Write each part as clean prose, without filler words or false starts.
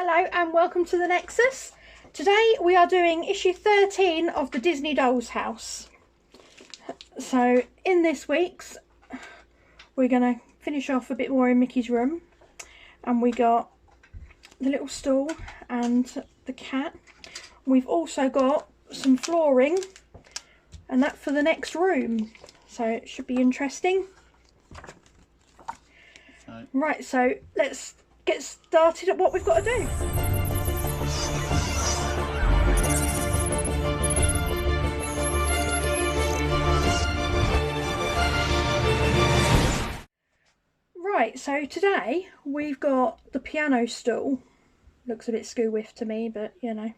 Hello and welcome to the Nexus. Today we are doing issue 13 of the Disney Dolls House. So in this week's we're going to finish off a bit more in Mickey's room, and we got the little stool and the cat. We've also got some flooring and that for the next room, so it should be interesting. Right, so let's get started at what we've got to do. Right, so today we've got the piano stool. Looks a bit school-whiff to me, but you know,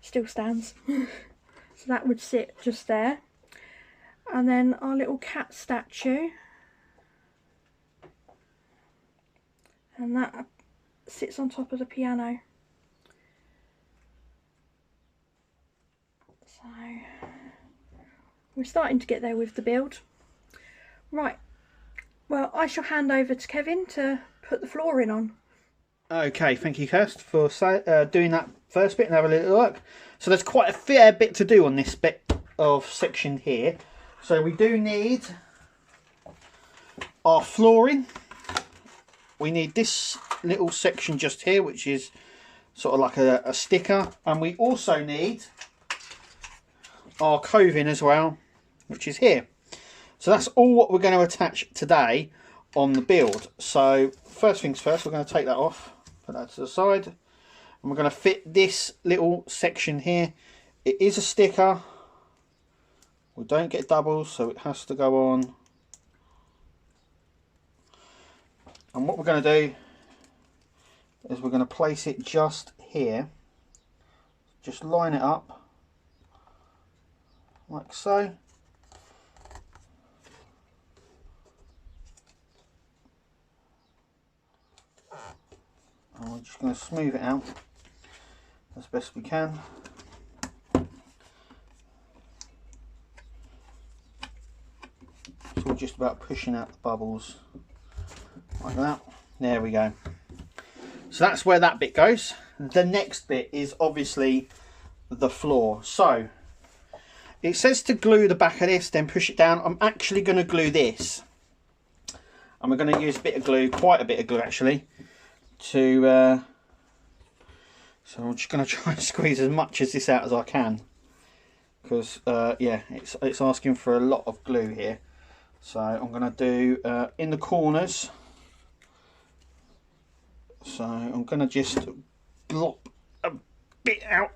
still stands. So that would sit just there. And then our little cat statue. And that sits on top of the piano. So we're starting to get there with the build. Right, well, I shall hand over to Kevin to put the flooring on. Okay, thank you, Kirst, for doing that first bit and have a little look. So there's quite a fair bit to do on this bit of section here. So we do need our flooring. We need this little section just here, which is sort of like a sticker. And we also need our coving as well, which is here. So that's all what we're going to attach today on the build. So first things first, we're going to take that off, put that to the side. And we're going to fit this little section here. It is a sticker. We don't get doubles, so it has to go on. And what we're going to do is we're going to place it just here. Just line it up like so. And we're just going to smooth it out as best we can. So we're just about pushing out the bubbles. Like that. There we go. So that's where that bit goes. The next bit is obviously the floor. So it says to glue the back of this, then push it down. I'm actually going to glue this, and we're going to use a bit of glue, quite a bit of glue actually, to so I'm just going to try and squeeze as much of this out as I can, because yeah, it's asking for a lot of glue here. So I'm going to do in the corners. So I'm going to just glop a bit out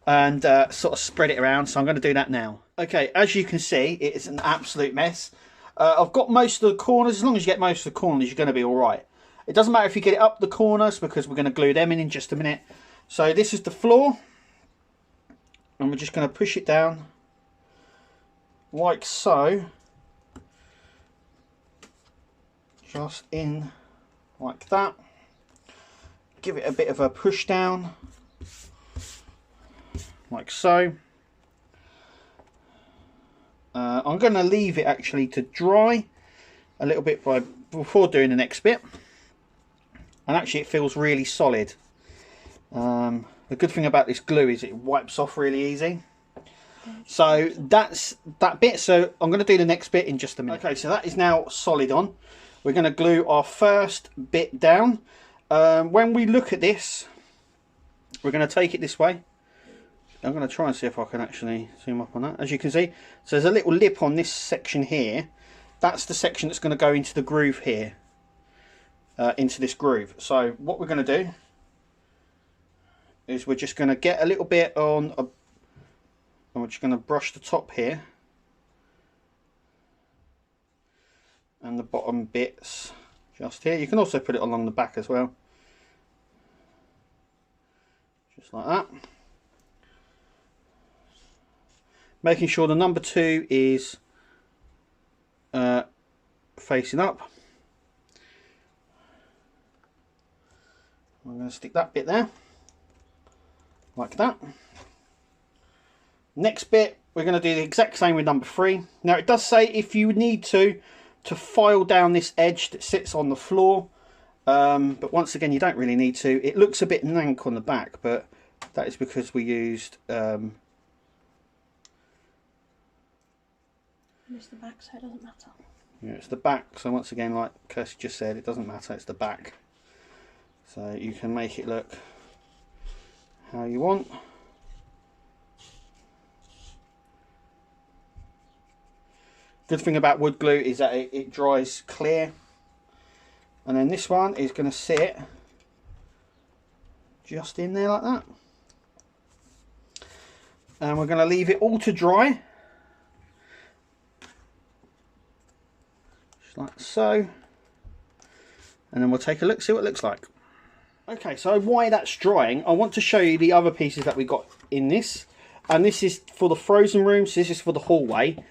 and sort of spread it around. So I'm going to do that now. Okay, as you can see, it's an absolute mess. I've got most of the corners. As long as you get most of the corners, you're going to be all right. It doesn't matter if you get it up the corners, because we're going to glue them in just a minute. So this is the floor. And we're just going to push it down like so. Just in like that. Give it a bit of a push down like so. I'm going to leave it actually to dry a little bit before doing the next bit, and actually it feels really solid. The good thing about this glue is it wipes off really easy. So that's that bit. So I'm going to do the next bit in just a minute. Okay, so that is now solid on. We're going to glue our first bit down. When we look at this, we're going to take it this way. I'm going to try and see if I can actually zoom up on that. As you can see, so there's a little lip on this section here. That's the section that's going to go into the groove here, into this groove. So what we're going to do is we're just going to get a little bit on, and we're just going to brush the top here and the bottom bits just here. You can also put it along the back as well, just like that. Making sure the number 2 is facing up. I'm going to stick that bit there like that. Next bit, we're going to do the exact same with number 3. Now it does say if you need to file down this edge that sits on the floor, but once again, you don't really need to. It looks a bit nank on the back, but that is because we used it's the back, so it doesn't matter. yeah, it's the back, so once again, like Kirsty just said, it doesn't matter, it's the back. So you can make it look how you want. Good thing about wood glue is that it dries clear. And then this one is going to sit just in there like that. And we're going to leave it all to dry. Just like so. And then we'll take a look, see what it looks like. Okay, so while that's drying, I want to show you the other pieces that we got in this. And this is for the frozen room, so this is for the hallway.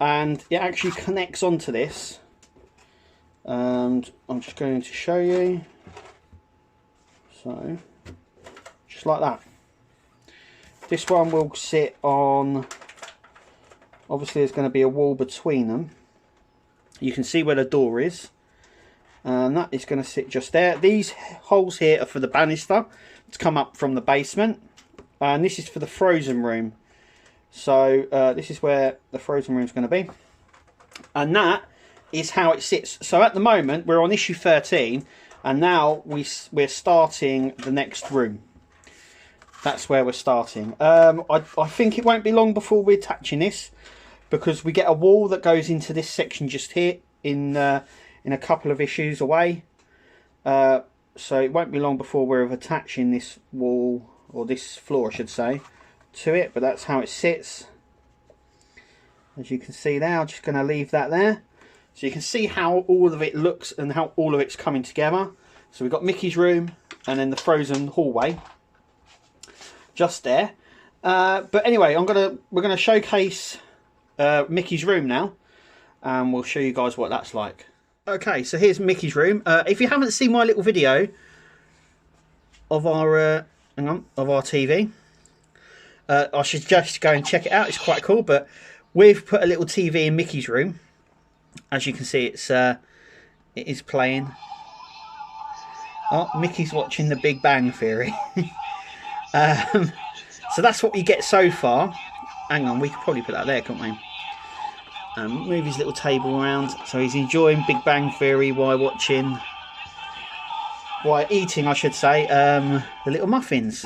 And it actually connects onto this. And I'm just going to show you. So, just like that. This one will sit on, obviously there's going to be a wall between them. You can see where the door is. And that is going to sit just there. These holes here are for the banister to come up from the basement. And this is for the frozen room. So this is where the frozen room is going to be. And that is how it sits. So at the moment we're on issue 13. And now we're starting the next room. That's where we're starting. I think it won't be long before we're attaching this. Because we get a wall that goes into this section just here in a couple of issues away. So it won't be long before we're attaching this wall, or this floor I should say, to it. But that's how it sits. As you can see there, I'm just going to leave that there. So you can see how all of it looks and how all of it's coming together. So we've got Mickey's room and then the frozen hallway. Just there. But anyway, we're gonna showcase Mickey's room now. And we'll show you guys what that's like. Okay, so here's Mickey's room. If you haven't seen my little video of our TV, I should just go and check it out. It's quite cool. But we've put a little TV in Mickey's room. As you can see, it is playing. Oh, Mickey's watching The Big Bang Theory. So that's what we get so far. Hang on, we could probably put that there, couldn't we? Move his little table around, so he's enjoying Big Bang Theory while eating, I should say, the little muffins.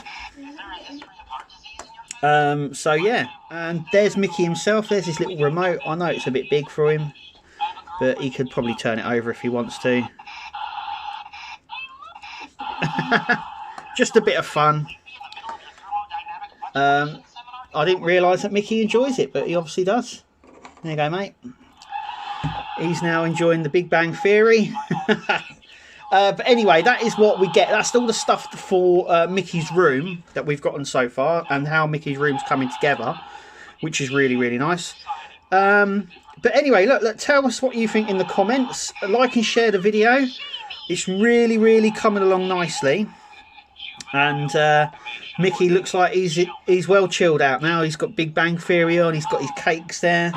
So yeah, and there's Mickey himself. There's his little remote. I know it's a bit big for him, but he could probably turn it over if he wants to. Just a bit of fun. I didn't realise that Mickey enjoys it, but he obviously does. There you go, mate. He's now enjoying The Big Bang Theory. But anyway, that is what we get. That's all the stuff for Mickey's room that we've gotten so far, and how Mickey's room's coming together, which is really, really nice. But anyway, look, tell us what you think in the comments. Like and share the video. It's really, really coming along nicely. And Mickey looks like he's well chilled out now. He's got Big Bang Theory on. He's got his cakes there,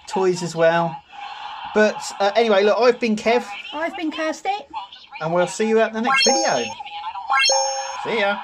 toys as well. But anyway, look, I've been Kev. I've been Kirsty. And we'll see you at the next video. See ya.